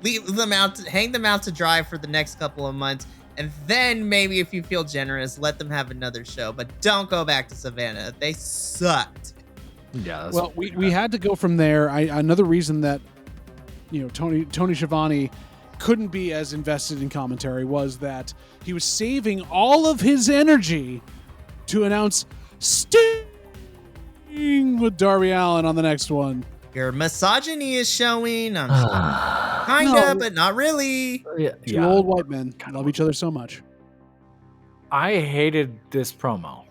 leave them out, hang them out to dry for the next couple of months. And then maybe if you feel generous, let them have another show. But don't go back to Savannah. They sucked. Yeah. Well, we had to go from there. Another reason that Tony Schiavone couldn't be as invested in commentary was that he was saving all of his energy to announce Sting with Darby Allin on the next one. Your misogyny is showing. But not really. Two old white men love each other so much. I hated this promo.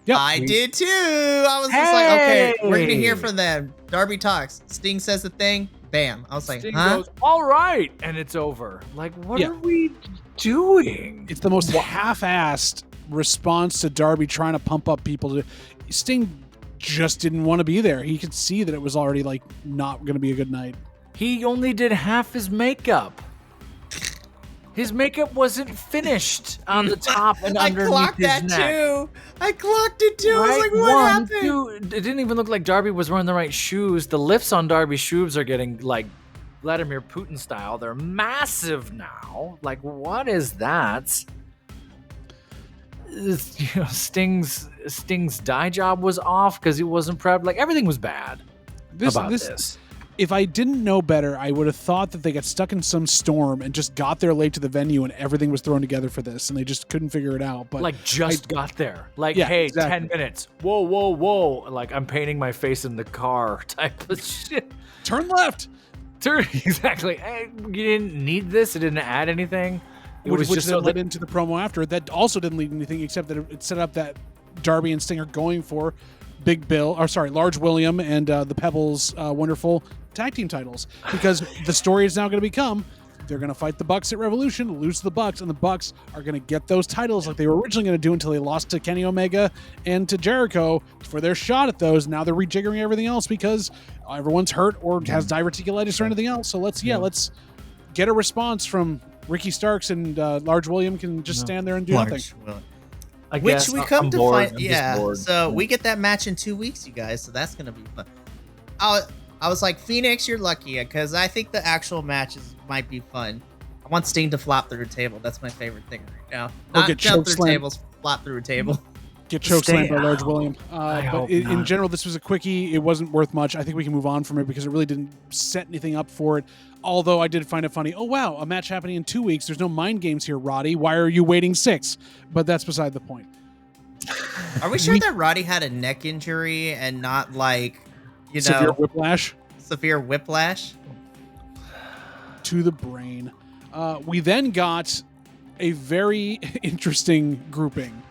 Yep. I did too. I was just like, okay, we're going to hear from them. Darby talks. Sting says the thing. Bam. I was like, Sting goes, all right. And it's over. Like, what are we doing? It's the most half-assed response to Darby trying to pump up people. Sting just didn't want to be there. He could see that it was already like not going to be a good night. He only did half his makeup. His makeup wasn't finished on the top and underneath his neck. I clocked it too. I was like, what happened? Dude, it didn't even look like Darby was wearing the right shoes. The lifts on Darby's shoes are getting like Vladimir Putin style. They're massive now. Like, what is that? Sting's dye job was off because he wasn't prepped. Like, everything was bad about this. If I didn't know better, I would have thought that they got stuck in some storm and just got there late to the venue and everything was thrown together for this and they just couldn't figure it out. But got there. Like, hey, exactly. 10 minutes. Whoa. Like, I'm painting my face in the car type of shit. Turn left. Exactly. Hey, you didn't need this. It didn't add anything. Which then led into the promo after. That also didn't lead anything except that it set up that Darby and Sting are going for Large William and the Pebbles wonderful tag team titles, because the story is now going to become they're going to fight the Bucks at Revolution, lose to the Bucks, and the Bucks are going to get those titles like they were originally going to do until they lost to Kenny Omega and to Jericho for their shot at those. Now they're rejiggering everything else because everyone's hurt or has diverticulitis or anything else. So let's get a response from Ricky Starks, and Large William can just stand there and do nothing. I Which guess we I'm come to bored. find, I'm just yeah. bored. So we get that match in 2 weeks, you guys. So that's gonna be fun. I was like, Phoenix, you're lucky, because I think the actual matches might be fun. I want Sting to flop through a table. That's my favorite thing right now. Not get jump through chokeslammed. tables, flop through a table. Get chokeslammed by Large out. William. I But hope in not. general, this was a quickie. It wasn't worth much. I think we can move on from it because it really didn't set anything up for it. Although I did find it funny. Oh, wow, a match happening in 2 weeks. There's no mind games here, Roddy. Why are you waiting 6? But that's beside the point. Are we sure that Roddy had a neck injury and not like, Severe whiplash severe whiplash? to the brain. We then got a very interesting grouping.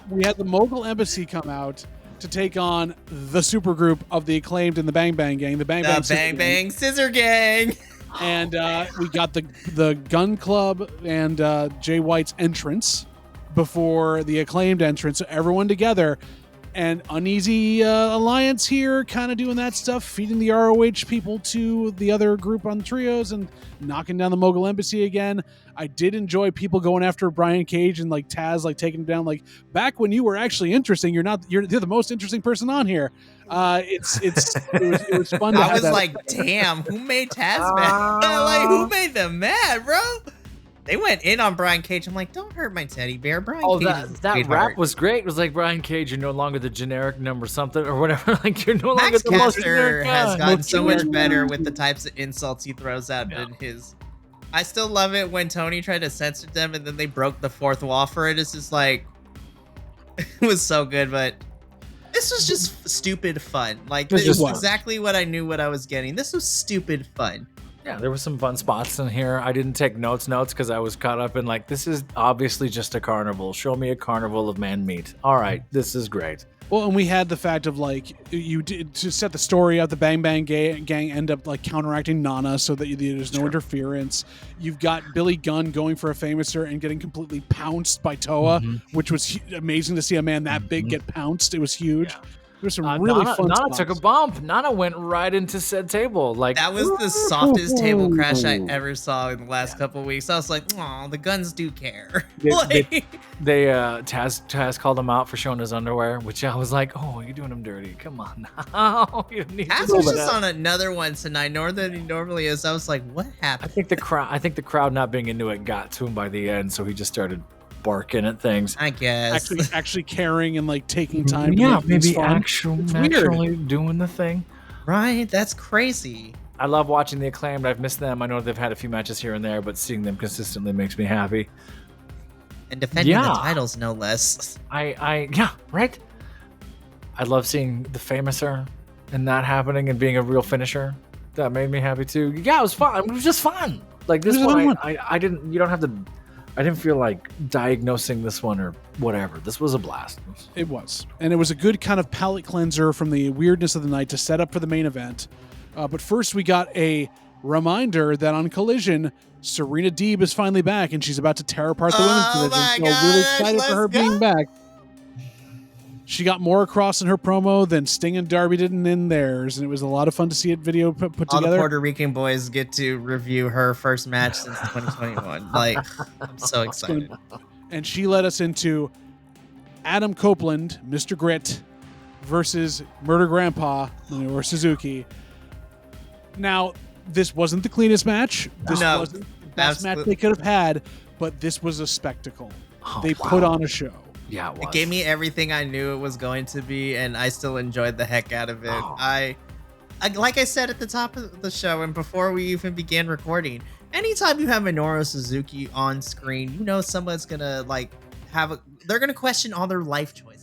We had the Mogul Embassy come out to take on the supergroup of the Acclaimed and the Bang Bang Gang, the Bang Bang The Scissor Bang Gang. Bang Scissor Gang. And we got the Gun Club and Jay White's entrance before the Acclaimed entrance. So everyone together. And Uneasy Alliance here, kind of doing that stuff, feeding the ROH people to the other group on the trios and knocking down the Mogul Embassy again. I did enjoy people going after Brian Cage and like Taz, like taking him down. Like back when you were actually interesting, you're the most interesting person on here. It was fun. To I have was that. like, damn, who made Taz mad? Like, who made them mad, bro? They went in on Brian Cage. I'm like, don't hurt my teddy bear. Brian Cage is a that sweetheart. rap was great. It was like, Brian Cage, you're no longer the generic number something or whatever. Like, you're no longer Max the most Caster generic has guy. gotten so much better with the types of insults he throws out in his. I still love it when Tony tried to censor them and then they broke the fourth wall for it. It's just like, it was so good, but this was just stupid fun. Like, This this was. was exactly what I knew what I was getting. This was stupid fun. Yeah, there were some fun spots in here. I didn't take notes because I was caught up in like, this is obviously just a carnival. Show me a carnival of man meat. All right, this is great. Well, and we had the fact of like you did to set the story up. The Bang Bang Gang end up like counteracting Nana so that there's no interference. You've got Billy Gunn going for a famouser and getting completely pounced by Toa, which was amazing to see a man that big get pounced. It was huge. Yeah. There was some really fun Nana spots. took a bump. Nana went right into said table. Like, That was the softest table crash I ever saw in the last couple of weeks. I was like, "Oh, the guns do care." Taz called him out for showing his underwear, which I was like, oh, you're doing him dirty. Come on now. You don't need Taz to do was that. just on another one tonight, more than he normally is. I was like, "What I happened?" think the crowd not being into it got to him by the end, so he just started barking at things. I guess. actually caring and like taking time. to Yeah, make things maybe fun. actually doing the thing. Right? That's crazy. I love watching the Acclaimed. I've missed them. I know they've had a few matches here and there, but seeing them consistently makes me happy. And defending Yeah. the titles, no less. Yeah, right. I love seeing the famouser and that happening and being a real finisher. That made me happy too. Yeah, it was fun. It was just fun. Like this It was a one, lot of I didn't. You don't have to. I didn't feel like diagnosing this one or whatever. This was a blast. It was. And it was a good kind of palate cleanser from the weirdness of the night to set up for the main event. But first, we got a reminder that on Collision, Serena Deeb is finally back, and she's about to tear apart the women's Oh division. my So really gosh, excited for her let's go. being back. She got more across in her promo than Sting and Darby did in theirs, and it was a lot of fun to see it video put All the together. Puerto Rican boys get to review her first match since 2021. Like, I'm so excited. And she led us into Adam Copeland, Mr. Grit, versus Murder Grandpa, or Suzuki. Now, this wasn't the cleanest match. This No, wasn't the best match absolutely. they could have had, but this was a spectacle. Oh, They put on a show. Yeah, it was. It gave me everything I knew it was going to be, and I still enjoyed the heck out of it. Oh. I like I said at the top of the show, and before we even began recording, anytime you have Minoru Suzuki on screen, you know someone's gonna they're gonna question all their life choices.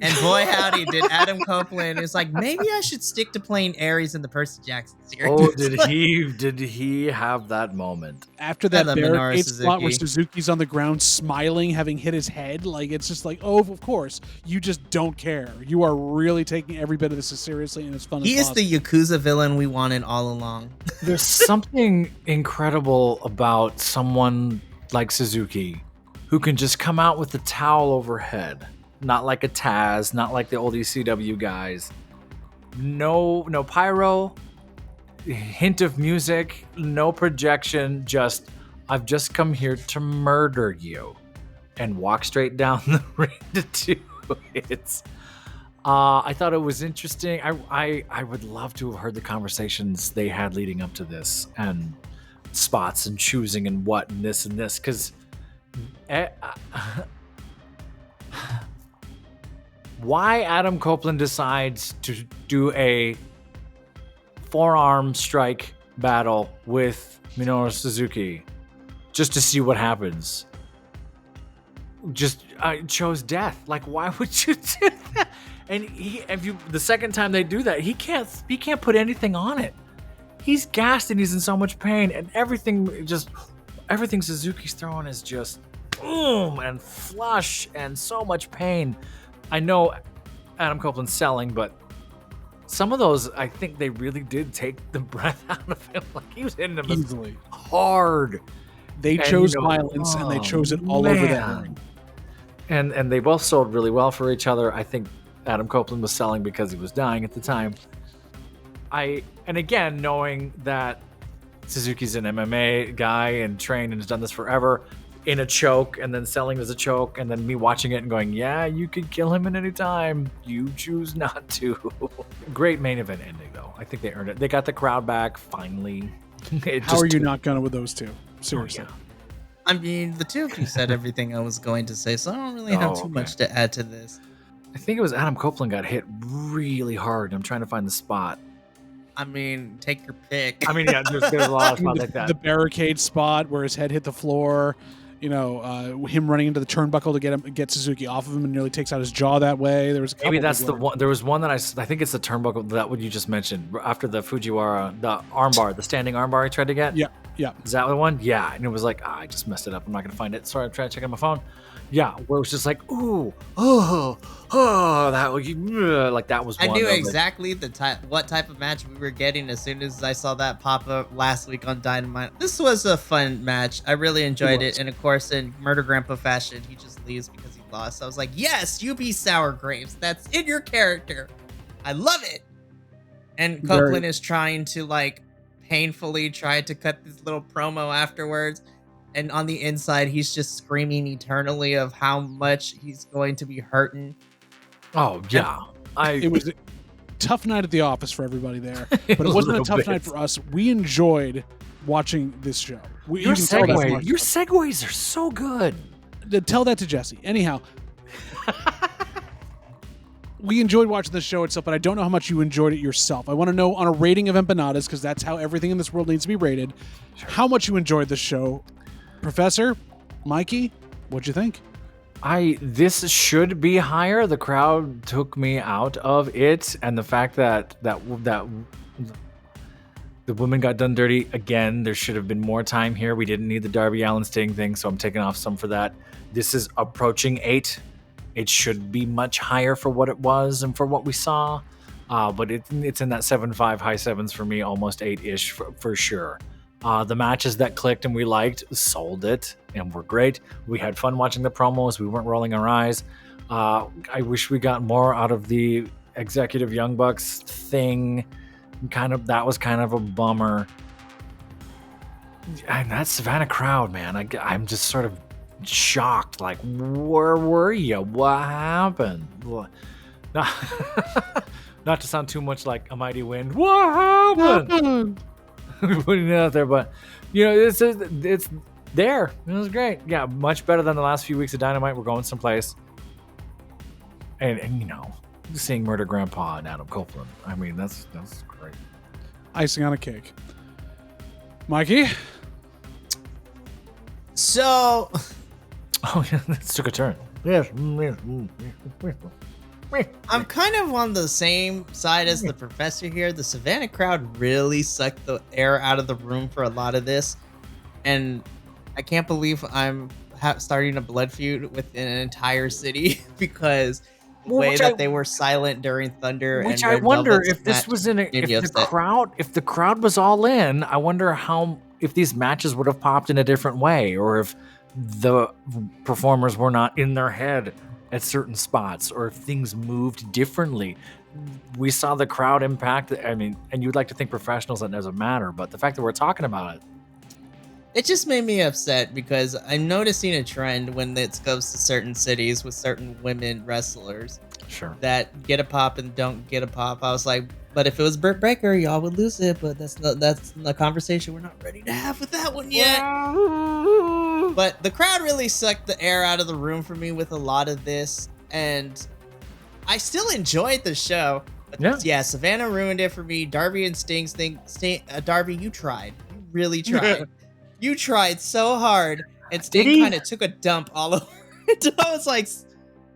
And boy howdy, did Adam Copeland. It's like, maybe I should stick to playing Ares in the Percy Jackson series. Oh, did he have that moment? After that love Minoru barricade spot where Suzuki. Suzuki's on the ground smiling, having hit his head, like it's just like, oh, of course, you just don't care. You are really taking every bit of this as seriously and as fun He as is possible. the Yakuza villain we wanted all along. There's something incredible about someone like Suzuki who can just come out with the towel overhead. Not like a Taz, not like the old ECW guys. No pyro, hint of music, no projection, just I've just come here to murder you. and walk straight down the ring to do it. I thought it was interesting. I would love to have heard the conversations they had leading up to this, and spots and choosing and what and this because why Adam Copeland decides to do a forearm strike battle with Minoru Suzuki just to see what happens. Just chose death. Like, why would you do that? And the second time they do that, he can't put anything on it. He's gassed and he's in so much pain, and everything Suzuki's throwing is just boom and flush and so much pain. I know Adam Copeland's selling, but some of those, I think they really did take the breath out of him. Like, he was hitting them Easily. hard. They chose violence, and they chose it all over that ring. And they both sold really well for each other. I think Adam Copeland was selling because he was dying at the time. And again, knowing that Suzuki's an MMA guy and trained and has done this forever, in a choke and then selling as a choke, and then me watching it and going, yeah, you could kill him at any time. You choose not to. Great main event ending, though. I think they earned it. They got the crowd back, finally. How are you not going with those two? Seriously. Oh, yeah. I mean, the two of you said everything I was going to say, so I don't really have too much to add to this. I think it was Adam Copeland got hit really hard. I'm trying to find the spot. I mean, take your pick. I mean, yeah, there's a lot of spots like that. The barricade spot where his head hit the floor, him running into the turnbuckle to get Suzuki off of him and nearly takes out his jaw that way. There was a couple. Maybe that's the one. There was one that I think it's the turnbuckle, that what you just mentioned, after the Fujiwara, the armbar, the standing armbar he tried to get. Yeah. Is that the one? Yeah. And it was like, I just messed it up. I'm not gonna find it. Sorry, I'm trying to check on my phone. Yeah, where it was just like, ooh, that was like that was. I one knew of exactly what type of match we were getting as soon as I saw that pop up last week on Dynamite. This was a fun match. I really enjoyed it, and of course, in Murder Grandpa fashion, he just leaves because he lost. I was like, yes, you be sour grapes. That's in your character. I love it. And Copeland is trying to painfully try to cut this little promo afterwards. And on the inside, he's just screaming eternally of how much he's going to be hurting. Oh, yeah. It was a tough night at the office for everybody there. But it wasn't a tough night for us. We enjoyed watching this show. Your segues are so good. Tell that to Jesse. Anyhow, we enjoyed watching the show itself, but I don't know how much you enjoyed it yourself. I want to know on a rating of empanadas, because that's how everything in this world needs to be rated, how much you enjoyed the show. Professor, Mikey, what'd you think? This should be higher. The crowd took me out of it, and the fact that the women got done dirty again. There should have been more time here. We didn't need the Darby Allin Sting thing, so I'm taking off some for that. This is approaching 8. It should be much higher for what it was and for what we saw, but it's in that 7.5, high 7s for me, almost 8-ish for sure. The matches that clicked and we liked sold it and were great. We had fun watching the promos. We weren't rolling our eyes. I wish we got more out of the Executive Young Bucks thing. That was kind of a bummer. And that Savannah crowd, man, I'm just sort of shocked. Like, where were you? What happened? Not to sound too much like A Mighty Wind. What happened? Putting it out there, but it's there. It was great. Yeah, much better than the last few weeks of Dynamite. We're going someplace, and seeing Murder Grandpa and Adam Copeland. I mean, that's great. Icing on a cake. Mikey. So, oh yeah, this took a turn. Yes. I'm kind of on the same side as the professor here. The Savannah crowd really sucked the air out of the room for a lot of this. And I can't believe I'm starting a blood feud with an entire city because the way that they were silent during Thunder. Which and I Red wonder Velvet's if this was if the crowd was all in, I wonder if these matches would have popped in a different way, or if the performers were not in their head at certain spots, or if things moved differently. We saw the crowd impact. I mean, and you'd like to think professionals, that doesn't matter, but the fact that we're talking about it, It just made me upset because I'm noticing a trend when it goes to certain cities with certain women wrestlers Sure. that get a pop and don't get a pop. I was like, but if it was Britt Baker, y'all would lose it. But that's a conversation we're not ready to have with that one yet. But the crowd really sucked the air out of the room for me with a lot of this, and I still enjoyed the show. But yeah, Savannah ruined it for me. Darby and Sting's thing. Darby, you tried. You really tried. You tried so hard, and Sting kind of took a dump all over it. I was like,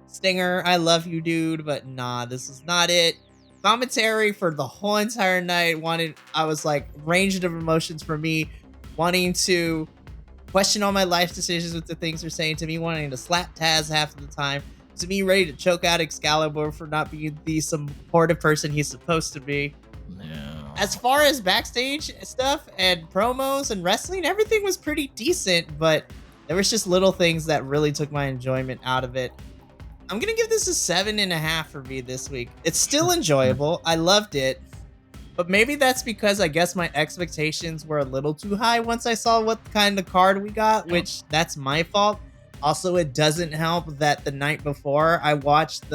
Stinger, I love you, dude, but nah, this is not it. Commentary for the whole entire night I was like, range of emotions for me, wanting to question all my life decisions with the things they're saying to me, wanting to slap Taz half of the time, to me ready to choke out Excalibur for not being the supportive person he's supposed to be. Yeah. As far as backstage stuff and promos and wrestling, everything was pretty decent, but there was just little things that really took my enjoyment out of it. I'm gonna give this a 7.5 for me this week. It's still enjoyable. I loved it, but maybe that's because I guess my expectations were a little too high once I saw what kind of card we got, which that's my fault. Also, it doesn't help that the night before I watched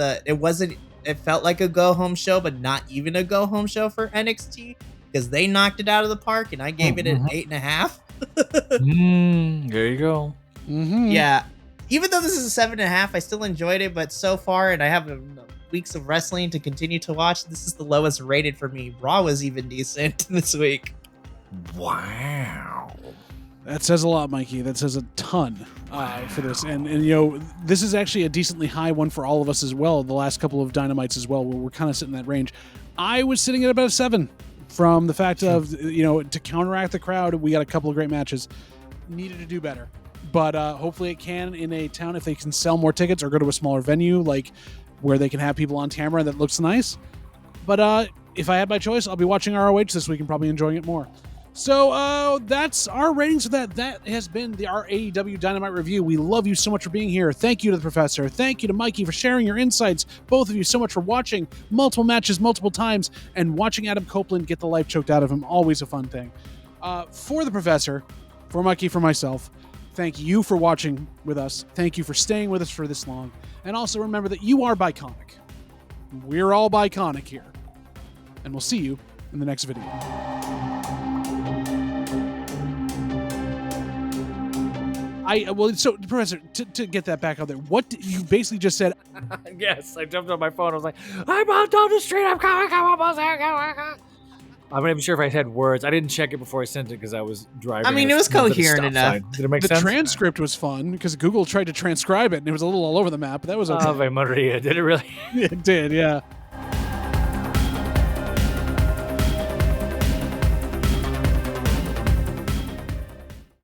it felt like a go-home show, but not even a go-home show for NXT because they knocked it out of the park, and I gave it an 8.5. There you go. Yeah. Even though this is a 7.5, I still enjoyed it, but so far, and I have weeks of wrestling to continue to watch, this is the lowest rated for me. Raw was even decent this week. Wow. That says a lot, Mikey. That says a ton for this. And this is actually a decently high one for all of us as well, the last couple of Dynamites as well, where we're kind of sitting in that range. I was sitting at about a 7 from the fact of, to counteract the crowd, we got a couple of great matches. Needed to do better. But hopefully it can in a town if they can sell more tickets or go to a smaller venue, like where they can have people on camera that looks nice. But if I had my choice, I'll be watching ROH this week and probably enjoying it more. So that's our ratings for that. That has been our AEW Dynamite review. We love you so much for being here. Thank you to the Professor. Thank you to Mikey for sharing your insights. Both of you so much for watching multiple matches multiple times and watching Adam Copeland get the life choked out of him. Always a fun thing. For the Professor, for Mikey, for myself, thank you for watching with us. Thank you for staying with us for this long. And also remember that you are Biconic. We're all Biconic here. And we'll see you in the next video. So Professor, to get that back out there, you basically just said? Yes, I jumped on my phone. I was like, I'm out down the street. I'm coming. I'm not even sure if I had words. I didn't check it before I sent it because I was driving. I mean, it was coherent enough. Did it make sense? The transcript was fun because Google tried to transcribe it and it was a little all over the map, but that was okay. Ave Maria. Did it really? It did, yeah.